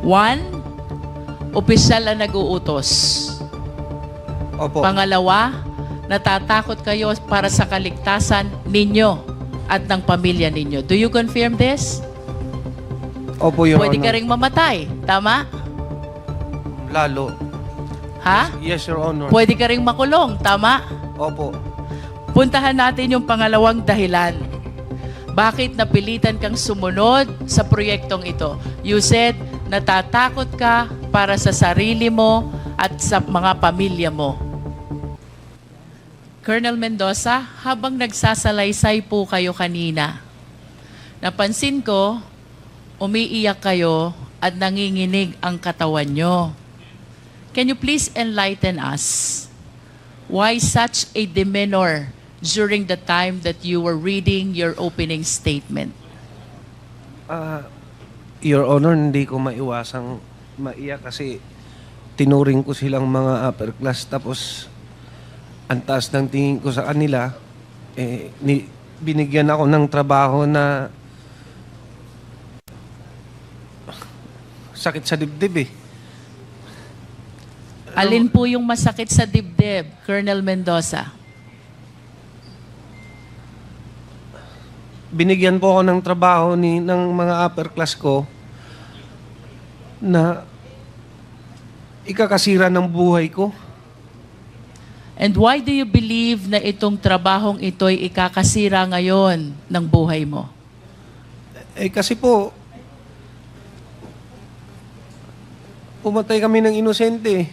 One, opisyal ang nag-uutos. Opo. Pangalawa, natatakot kayo para sa kaligtasan ninyo at ng pamilya ninyo. Do you confirm this? Opo, Your Pwede ka Honor. ring mamatay. Tama? Lalo. Ha? Yes, Your Honor. Pwede ka ring makulong. Tama? Opo. Puntahan natin yung pangalawang dahilan. Bakit napilitan kang sumunod sa proyektong ito? You said, natatakot ka para sa sarili mo at sa mga pamilya mo. Colonel Mendoza, habang nagsasalaysay po kayo kanina, napansin ko, umiiyak kayo at nanginginig ang katawan nyo. Can you please enlighten us? Why such a demeanor during the time that you were reading your opening statement? Your Honor, hindi ko maiwasang maiyak kasi tinuring ko silang mga upper class tapos ang taas ng tingin ko sa kanila, binigyan ako ng trabaho na sakit sa dibdib eh. Alin po yung masakit sa dibdib, Colonel Mendoza? Binigyan po ako ng trabaho ng mga upper class ko na ikakasira ng buhay ko. And why do you believe na itong trabahong ito'y ikakasira ngayon ng buhay mo? Kasi po, pumatay kami ng inosente.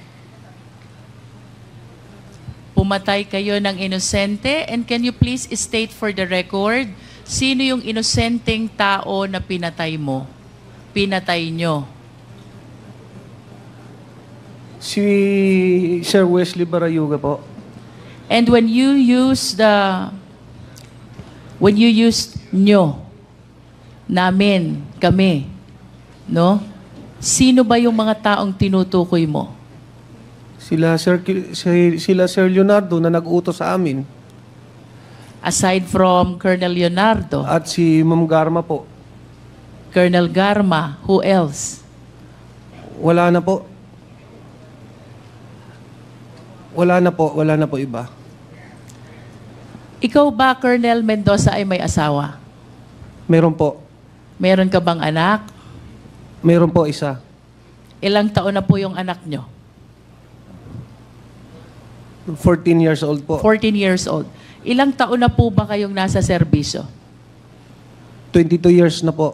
Pumatay kayo ng inosente? And can you please state for the record, sino yung inosenteng tao na pinatay mo? Pinatay nyo? Si Sir Wesley Barayuga po. And when you used nyo, namin, kami, no? Sino ba yung mga taong tinutukoy mo? Sila Sir Leonardo na nag-utos sa amin. Aside from Colonel Leonardo, At si Ma'am Garma po. Colonel Garma, who else? Wala na po. Wala na po iba. Ikaw ba, Colonel Mendoza, ay may asawa? Meron po. Meron ka bang anak? Meron po isa. Ilang taon na po yung anak nyo? 14 years old po. 14 years old. Ilang taon na po ba kayong nasa serbisyo? 22 years na po.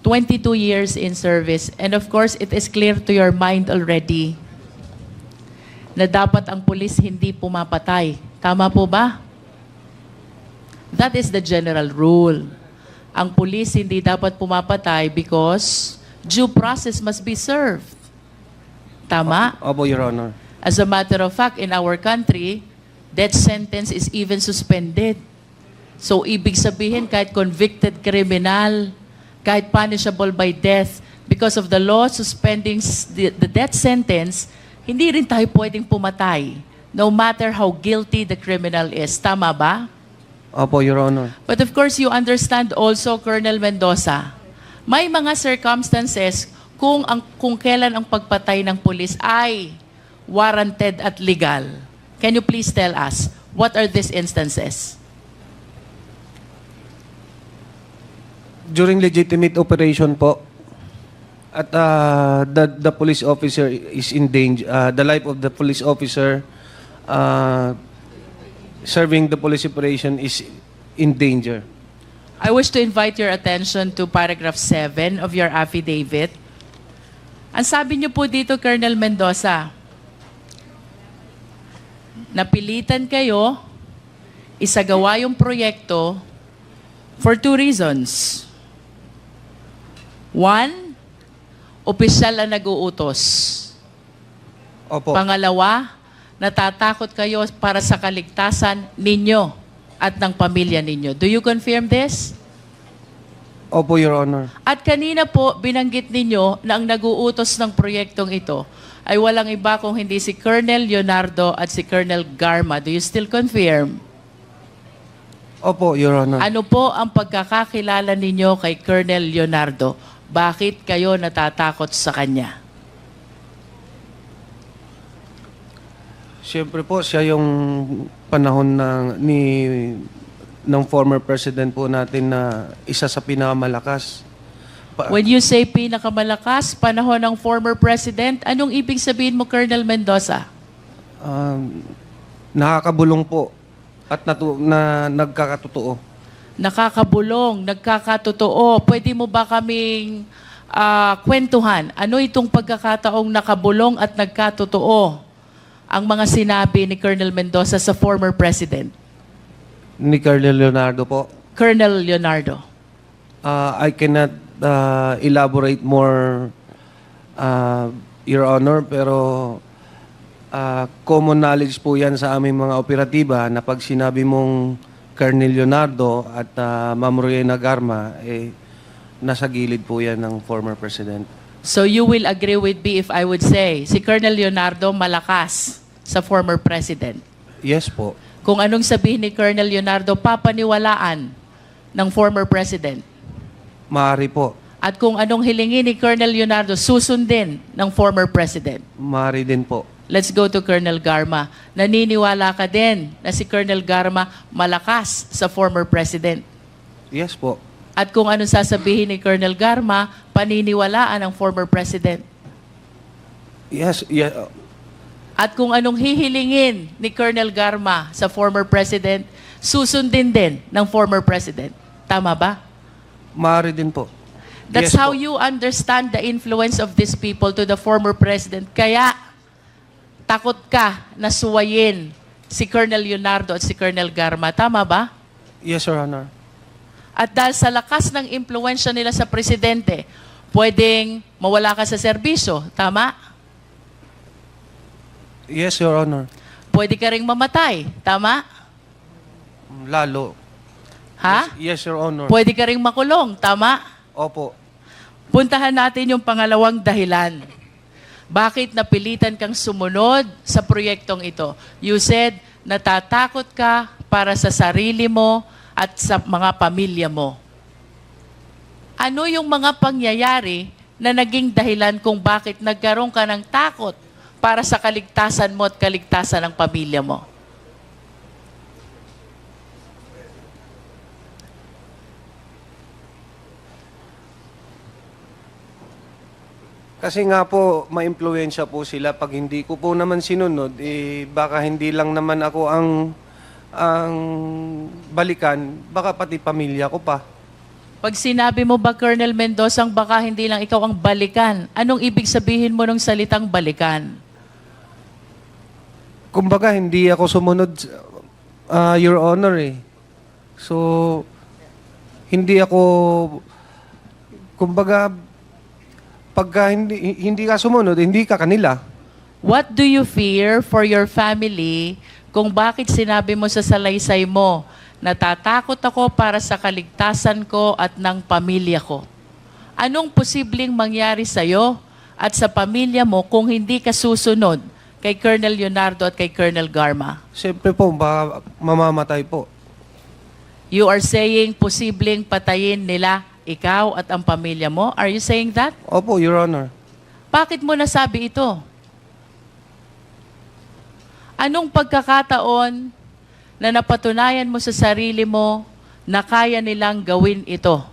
22 years in service. And of course, it is clear to your mind already na dapat ang pulis hindi pumapatay. Tama po ba? That is the general rule. Ang pulis hindi dapat pumapatay because due process must be served. Tama? Opo, Your Honor. As a matter of fact, in our country, death sentence is even suspended. So, ibig sabihin, kahit convicted criminal, kahit punishable by death, because of the law suspending the death sentence, hindi rin tayo pwedeng pumatay, no matter how guilty the criminal is. Tama ba? Opo, Your Honor. But of course, you understand also, Colonel Mendoza, may mga circumstances kung kailan ang pagpatay ng pulis ay warranted at legal. Can you please tell us, what are these instances? During legitimate operation po, at the police officer is in danger, the life of the police officer serving the police operation is in danger. I wish to invite your attention to paragraph 7 of your affidavit. Ang sabi niyo po dito, Colonel Mendoza, napilitan kayo isagawa yung proyekto for 2 reasons. One, opisyal ang nag-uutos. Opo. Pangalawa, natatakot kayo para sa kaligtasan ninyo at ng pamilya ninyo. Do you confirm this? Opo, Your Honor. At kanina po, binanggit ninyo na ang nag-uutos ng proyektong ito ay walang iba kung hindi si Colonel Leonardo at si Colonel Garma. Do you still confirm? Opo, Your Honor. Ano po ang pagkakakilala ninyo kay Colonel Leonardo? Bakit kayo natatakot sa kanya? Siyempre po, siya yung panahon ng former president po natin na isa sa pinakamalakas. When you say pinakamalakas, panahon ng former president, anong ibig sabihin mo, Colonel Mendoza? Nakakabulong po at nagkakatotoo. Nakakabulong, nagkakatotoo. Pwede mo ba kaming kwentuhan? Ano itong pagkakataong nakabulong at nagkatotoo ang mga sinabi ni Colonel Mendoza sa former president? Ni Colonel Leonardo po. Colonel Leonardo. I cannot elaborate more, Your Honor, pero common knowledge po yan sa aming mga operatiba na pag sinabi mong Colonel Leonardo at Ma'am Rowena Garma, nasa gilid po yan ng former president. So you will agree with me if I would say, si Colonel Leonardo malakas sa former president. Yes po. Kung anong sabihin ni Colonel Leonardo, papaniwalaan ng former president. Maaari po. At kung anong hilingin ni Colonel Leonardo, susundin ng former president. Maaari din po. Let's go to Colonel Garma. Naniniwala ka din na si Colonel Garma malakas sa former president. Yes po. At kung anong sasabihin ni Colonel Garma, paniniwalaan ng former president. Yes. Yeah. At kung anong hihilingin ni Colonel Garma sa former president, susundin din ng former president. Tama ba? Maaari din po. That's Yes how po. you understand the influence of these people to the former president. Kaya, takot ka na suwayin si Colonel Leonardo at si Colonel Garma. Tama ba? Yes, Your Honor. At dahil sa lakas ng impluensya nila sa presidente, pwedeng mawala ka sa serbisyo. Tama? Yes, Your Honor. Pwede ka ring mamatay. Tama? Lalo. Ha? Yes, Your Honor. Pwede ka ring makulong. Tama? Opo. Puntahan natin yung pangalawang dahilan. Bakit napilitan kang sumunod sa proyektong ito? You said, natatakot ka para sa sarili mo at sa mga pamilya mo. Ano yung mga pangyayari na naging dahilan kung bakit nagkaroon ka ng takot para sa kaligtasan mo at kaligtasan ng pamilya mo? Kasi nga po, maimpluwensya po sila. Pag hindi ko po naman sinunod, baka hindi lang naman ako ang balikan, baka pati pamilya ko pa. Pag sinabi mo ba, Colonel Mendoza, baka hindi lang ikaw ang balikan, anong ibig sabihin mo ng salitang balikan? Kumbaga, hindi ako sumunod, Your Honor eh. So, hindi ako, kumbaga, pagka hindi ka sumunod, hindi ka kanila. What do you fear for your family kung bakit sinabi mo sa salaysay mo, natatakot ako para sa kaligtasan ko at ng pamilya ko? Anong posibleng mangyari sa'yo at sa pamilya mo kung hindi ka susunod kay Colonel Leonardo at kay Colonel Garma? Siyempre po, baka mamamatay po. You are saying posibleng patayin nila ikaw at ang pamilya mo? Are you saying that? Opo, Your Honor. Bakit mo nasabi ito? Anong pagkakataon na napatunayan mo sa sarili mo na kaya nilang gawin ito?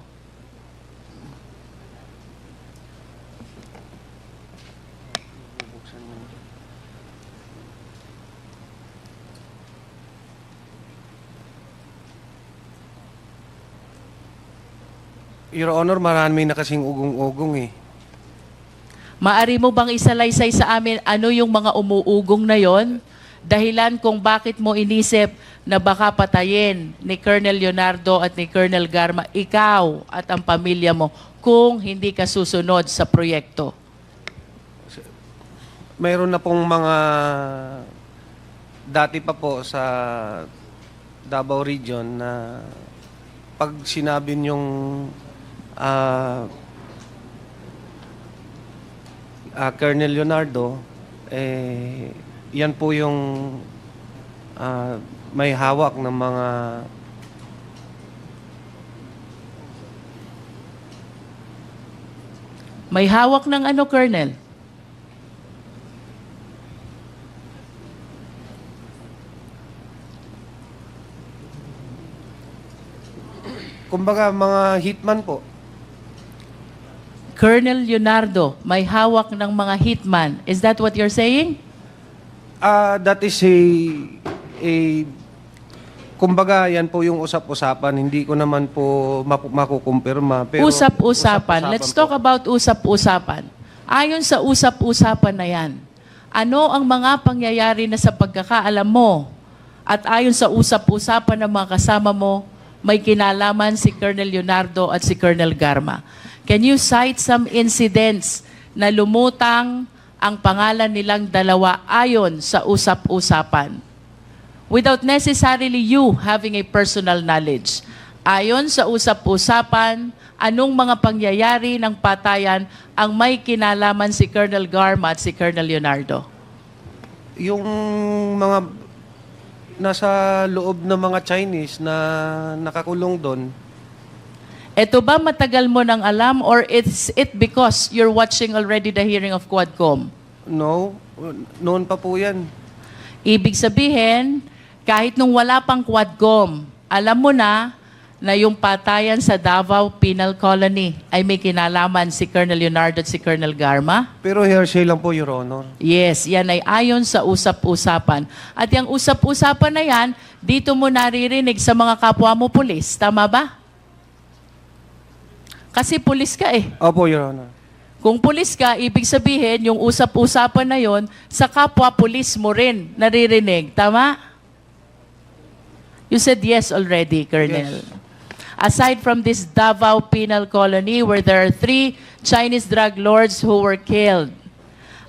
Your Honor, marami na kasing ugong-ugong eh. Maari mo bang isalaysay sa amin ano yung mga umuugong na yon? Dahilan kung bakit mo inisip na baka patayin ni Colonel Leonardo at ni Colonel Garma, ikaw at ang pamilya mo, kung hindi ka susunod sa proyekto? Mayroon na pong mga dati pa po sa Davao Region na pag sinabi niyong Colonel Leonardo, yan po yung may hawak ng mga May hawak ng ano, Colonel? Kumbaga, mga hitman po. Colonel Leonardo, may hawak ng mga hitman. Is that what you're saying? That is kumbaga, yan po yung usap-usapan. Hindi ko naman po makukumpirma. Pero Usap-usapan. Let's talk about usap-usapan. Ayon sa usap-usapan na yan, ano ang mga pangyayari na sa pagkakaalam mo at ayon sa usap-usapan ng mga kasama mo, may kinalaman si Colonel Leonardo at si Colonel Garma? Can you cite some incidents na lumutang ang pangalan nilang dalawa ayon sa usap-usapan? Without necessarily you having a personal knowledge. Ayon sa usap-usapan, anong mga pangyayari ng patayan ang may kinalaman si Colonel Garma at si Colonel Leonardo? yung mga nasa loob ng mga Chinese na nakakulong doon, Ito ba matagal mo nang alam or it's it because you're watching already the hearing of Quadcom? no, noon pa po yan. Ibig sabihin, kahit nung wala pang Quadcom, alam mo na yung patayan sa Davao Penal Colony ay may kinalaman si Colonel Leonardo at si Colonel Garma? Pero hearsay lang po, Your Honor. Yes, yan ay ayon sa usap-usapan. At yung usap-usapan na yan, dito mo naririnig sa mga kapwa mo pulis. Tama ba? Kasi pulis ka eh. Opo, Your Honor. Kung pulis ka, ibig sabihin, yung usap-usapan na yon sa kapwa pulis mo rin naririnig. Tama? You said yes already, Colonel. Yes. Aside from this Davao Penal Colony where there are 3 Chinese drug lords who were killed,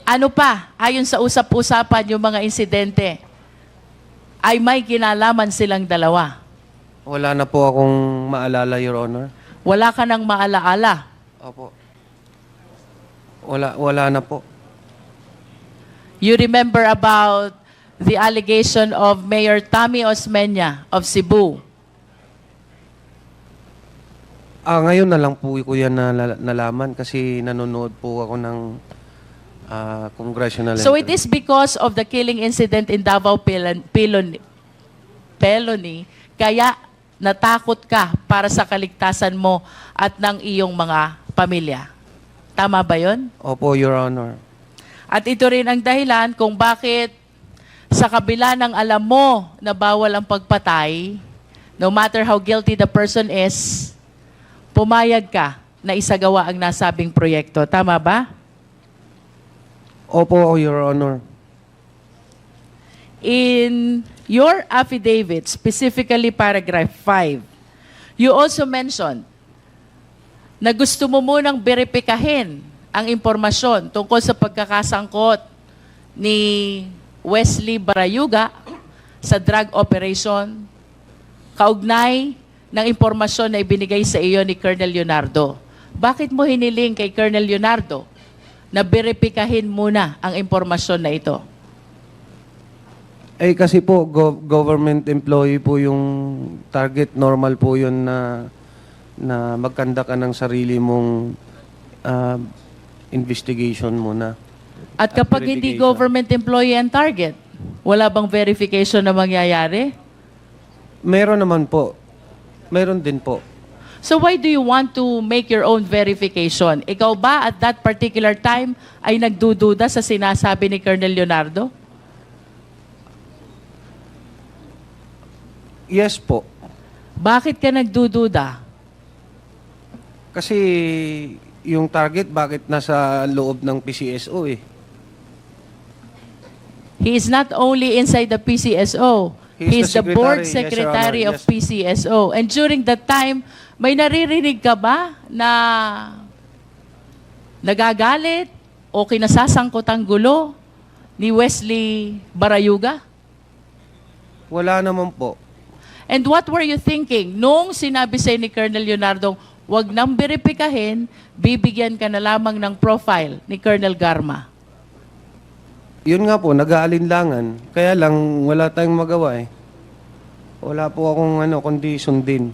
ano pa, ayon sa usap-usapan yung mga insidente, ay may kinalaman silang dalawa? Wala na po akong maalala, Your Honor. Wala ka nang maalaala. Opo. Wala na po. You remember about the allegation of Mayor Tommy Osmeña of Cebu? Ngayon na lang po ko yan nalaman kasi nanonood po ako ng congressional. So it is because of the killing incident in Davao Peloni, kaya natakot ka para sa kaligtasan mo at ng iyong mga pamilya. Tama ba yon? Opo, Your Honor. At ito rin ang dahilan kung bakit sa kabila ng alam mo na bawal ang pagpatay, no matter how guilty the person is, pumayag ka na isagawa ang nasabing proyekto. Tama ba? Opo, Your Honor. In your affidavit, specifically paragraph 5, you also mentioned na gusto mo munang beripikahin ang impormasyon tungkol sa pagkakasangkot ni Wesley Barayuga sa drug operation, kaugnay ng impormasyon na ibinigay sa iyo ni Colonel Leonardo. Bakit mo hiniling kay Colonel Leonardo na beripikahin muna ang impormasyon na ito? Kasi po, government employee po yung target. Normal po yun na magkanda ka ng sarili mong investigation muna. At kapag hindi verification. government employee ang target, wala bang verification na mangyayari? Meron naman po. Meron din po. So why do you want to make your own verification? Ikaw ba at that particular time ay nagdududa sa sinasabi ni Colonel Leonardo? Yes po. Bakit ka nagdududa? Kasi yung target, bakit nasa loob ng PCSO eh? He is not only inside the PCSO. He is the board secretary of Yes. PCSO. And during that time, may naririnig ka ba na nagagalit o kinasasangkot ang gulo ni Wesley Barayuga? Wala naman po. And what were you thinking nung sinabi sa'yo ni Colonel Leonardo, wag nang beripikahin, bibigyan ka na lamang ng profile ni Colonel Garma? Yun nga po, nag-aalinlangan. Kaya lang, wala tayong magawa eh. Wala po akong kundi sundin.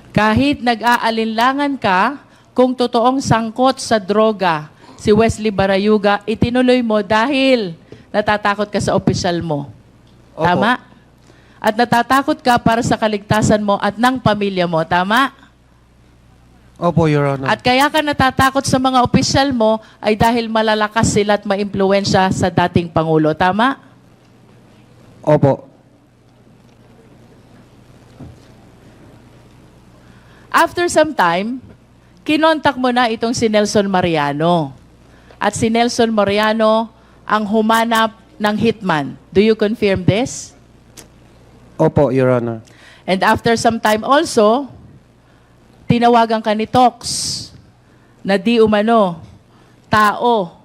Kahit nag-aalinlangan ka, kung totoong sangkot sa droga si Wesley Barayuga, itinuloy mo dahil natatakot ka sa opisyal mo. Opo. Tama? At natatakot ka para sa kaligtasan mo at ng pamilya mo. Tama? Opo, Your Honor. At kaya ka natatakot sa mga opisyal mo ay dahil malalakas sila at maimpluwensya sa dating Pangulo. Tama? Opo. After some time, kinontak mo na itong si Nelson Mariano. At si Nelson Mariano ang humanap ng hitman. Do you confirm this? Opo, Your Honor. And after some time also, tinawagan ka ni Tox na di umano, tao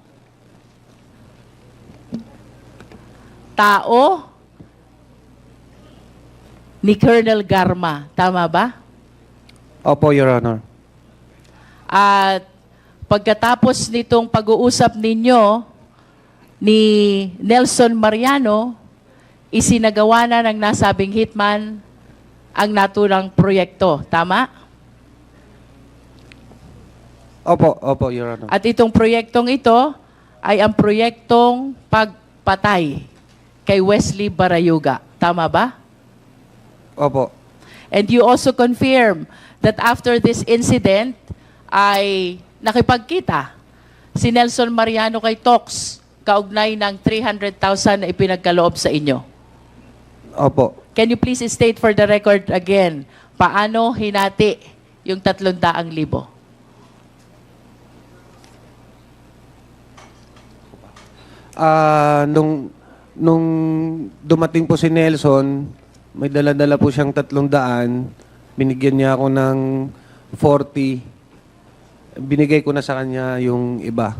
ni Colonel Garma. Tama ba? Opo, Your Honor. At pagkatapos nitong pag-uusap ninyo ni Nelson Mariano, isinagawa na ng nasabing hitman ang naturang proyekto. Tama? Opo, Your Honor. At itong proyektong ito ay ang proyektong pagpatay kay Wesley Barayuga. Tama ba? Opo. And you also confirm that after this incident ay nakipagkita si Nelson Mariano kay Tox kaugnay ng 300,000 na ipinagkaloob sa inyo. Opo. Can you please state for the record again, paano hinati yung 300,000? Nung dumating po si Nelson, may dala-dala po siyang 300. Binigyan niya ako ng 40. Binigay ko na sa kanya yung iba.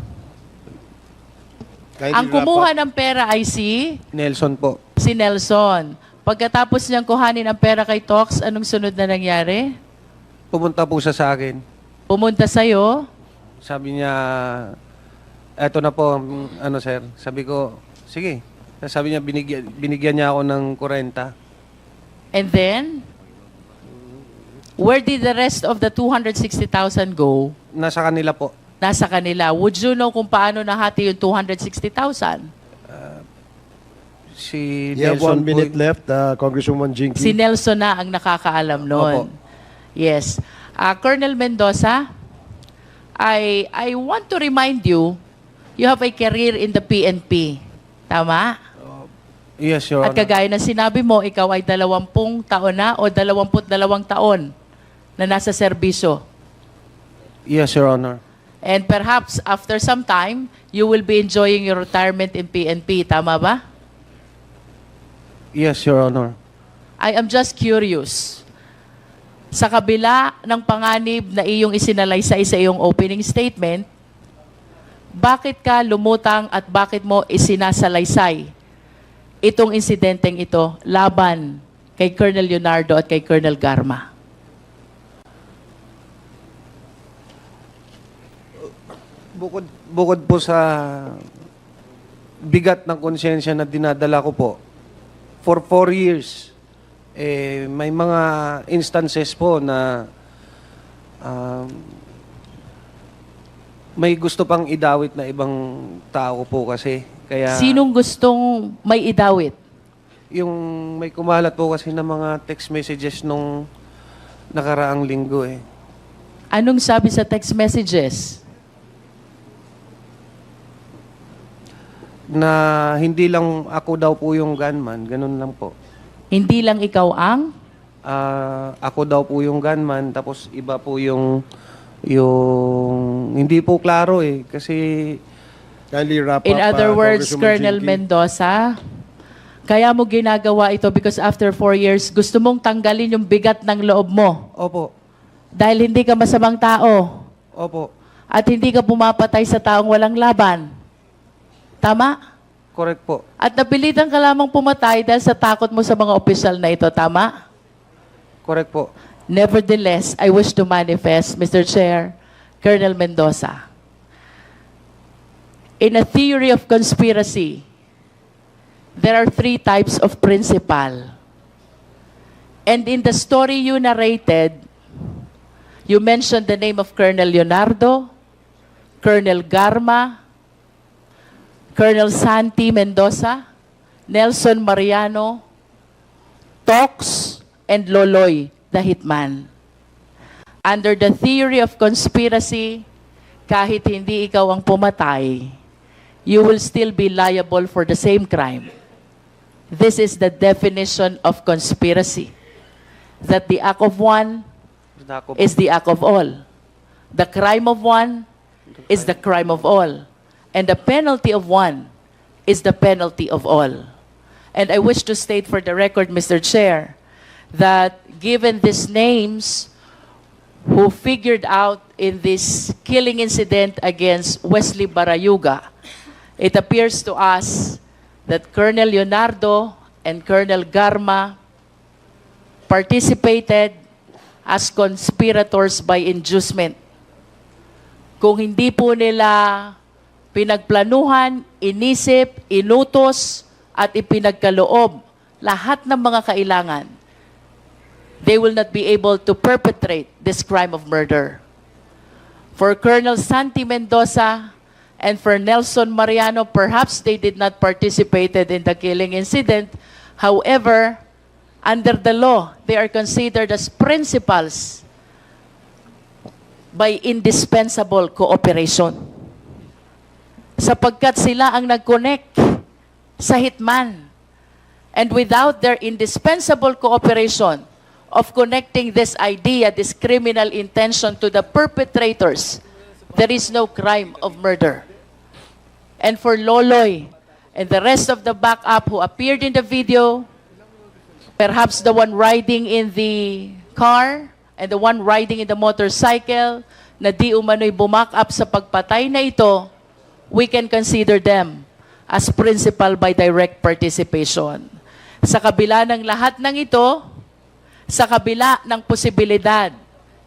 Ang kumuha ng pera ay Nelson po. si Nelson. Pagkatapos niyang kuhanin ang pera kay Tox, anong sunod na nangyari? Pumunta po siya sa akin. Pumunta sa'yo, Sabi niya, eto na po, sir. Sabi ko, sige. Sabi niya, binigyan niya ako ng 40. and then, where did the rest of the 260,000 go? Nasa kanila po. Nasa kanila. Would you know kung paano nahati yung 260,000? Si You have Nelson 1 minute po. left, Congresswoman Jinky. Si Nelson na ang nakakaalam noon. Opo. Yes. Colonel Mendoza, I want to remind you, you have a career in the PNP. Tama? Yes, Your At Honor. kagaya na sinabi mo, ikaw ay 20 taon na o 22 taon na nasa serbisyo. Yes, Your Honor. And perhaps after some time, you will be enjoying your retirement in PNP. Tama ba? Yes, Your Honor. I am just curious. Sa kabila ng panganib na iyong isinalaysay sa iyong opening statement, bakit ka lumutang at bakit mo isinasalaysay itong insidenteng ito laban kay Colonel Leonardo at kay Colonel Garma? Bukod po sa bigat ng konsyensya na dinadala ko po, for 4 years, may mga instances po na may gusto pang idawit na ibang tao po kasi. Kaya Sinong gustong may idawit? yung may kumalat po kasi ng mga text messages nung nakaraang linggo eh. Anong sabi sa text messages? Na hindi lang ako daw po yung gunman, ganun lang po. Hindi lang ikaw ang? Ako daw po yung gunman, tapos iba po yung hindi po klaro eh. Kasi, Kindly wrap up, In other words, Congresswoman Colonel Jinky. Mendoza, kaya mo ginagawa ito because after 4 years, gusto mong tanggalin yung bigat ng loob mo. opo, Dahil hindi ka masamang tao. opo, At hindi ka pumapatay sa taong walang laban. Tama? correct po. At napilitan ka lamang pumatay dahil sa takot mo sa mga opisyal na ito. Tama? Correct po. Nevertheless, I wish to manifest, Mr. Chair, Colonel Mendoza. In a theory of conspiracy, there are 3 types of principal. And in the story you narrated, You mentioned the name of Colonel Leonardo, Colonel Garma, Colonel Santi Mendoza, Nelson Mariano, Tox, and Loloy, the hitman. Under the theory of conspiracy, kahit hindi ikaw ang pumatay, you will still be liable for the same crime. This is the definition of conspiracy. That the act of one is the act of all. The crime of one is the crime of all. And the penalty of one is the penalty of all. And I wish to state for the record, Mr. Chair, that given these names who figured out in this killing incident against Wesley Barayuga, it appears to us that Colonel Leonardo and Colonel Garma participated as conspirators by inducement. Kung hindi po nila pinagplanuhan, inisip, inutos, at ipinagkaloob lahat ng mga kailangan, they will not be able to perpetrate this crime of murder. For Colonel Santi Mendoza and for Nelson Mariano, perhaps they did not participate in the killing incident. However, under the law, they are considered as principals by indispensable cooperation. Sapagkat sila ang nag-connect sa hitman. And without their indispensable cooperation of connecting this idea, this criminal intention to the perpetrators, there is no crime of murder. And for Loloy and the rest of the backup who appeared in the video, perhaps the one riding in the car and the one riding in the motorcycle na di umano'y bumak up sa pagpatay na ito, we can consider them as principal by direct participation. Sa kabila ng lahat ng ito, sa kabila ng posibilidad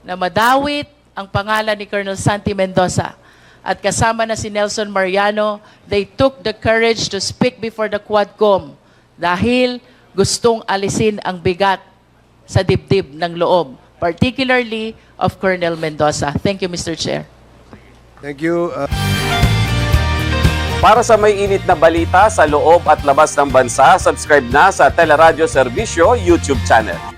na madawit ang pangalan ni Colonel Santi Mendoza at kasama na si Nelson Mariano, they took the courage to speak before the Quadcom dahil gustong alisin ang bigat sa dibdib ng loob, particularly of Colonel Mendoza. Thank you, Mr. Chair. Thank you. Para sa may init na balita sa loob at labas ng bansa, subscribe na sa Teleradyo Serbisyo YouTube channel.